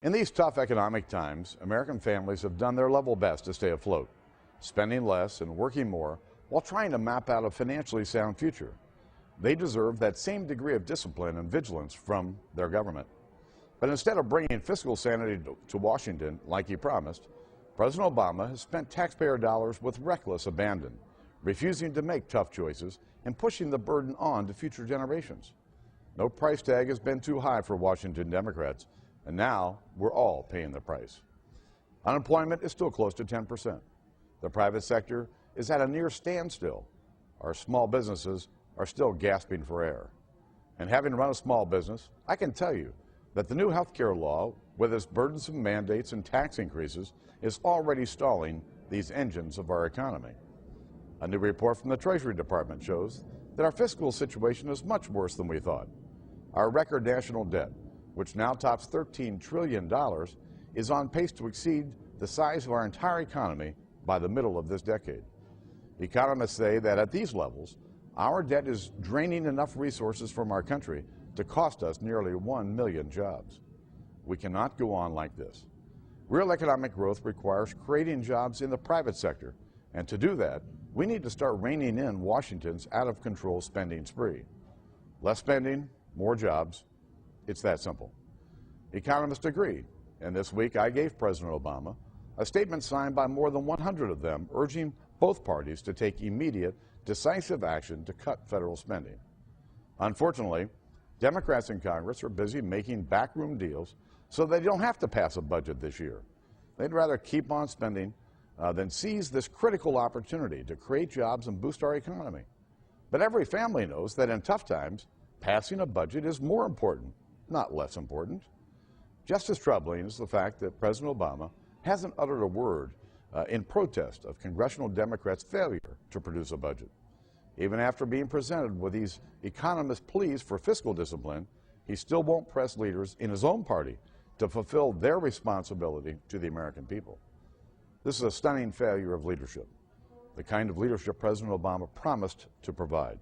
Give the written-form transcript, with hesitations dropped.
In these tough economic times, American families have done their level best to stay afloat, spending less and working more while trying to map out a financially sound future. They deserve that same degree of discipline and vigilance from their government. But instead of bringing fiscal sanity to Washington like he promised, President Obama has spent taxpayer dollars with reckless abandon, refusing to make tough choices and pushing the burden on to future generations. No price tag has been too high for Washington Democrats, and now we're all paying the price. Unemployment is still close to 10%. The private sector is at a near standstill. Our small businesses are still gasping for air. And having run a small business, I can tell you that the new health care law, with its burdensome mandates and tax increases, is already stalling these engines of our economy. A new report from the Treasury Department shows that our fiscal situation is much worse than we thought. Our record national debt, which now tops $13 trillion, is on pace to exceed the size of our entire economy by the middle of this decade. Economists say that at these levels, our debt is draining enough resources from our country to cost us nearly 1 million jobs. We cannot go on like this. Real economic growth requires creating jobs in the private sector, and to do that, we need to start reining in Washington's out-of-control spending spree. Less spending, more jobs. It's that simple. Economists agree, and this week I gave President Obama a statement signed by more than 100 of them urging both parties to take immediate, decisive action to cut federal spending. Unfortunately, Democrats in Congress are busy making backroom deals so they don't have to pass a budget this year. They'd rather keep on spending than seize this critical opportunity to create jobs and boost our economy. But every family knows that in tough times, passing a budget is more important, not less important. Just as troubling is the fact that President Obama hasn't uttered a word in protest of congressional Democrats' failure to produce a budget. Even after being presented with these economist pleas for fiscal discipline, he still won't press leaders in his own party to fulfill their responsibility to the American people. This is a stunning failure of leadership, the kind of leadership President Obama promised to provide.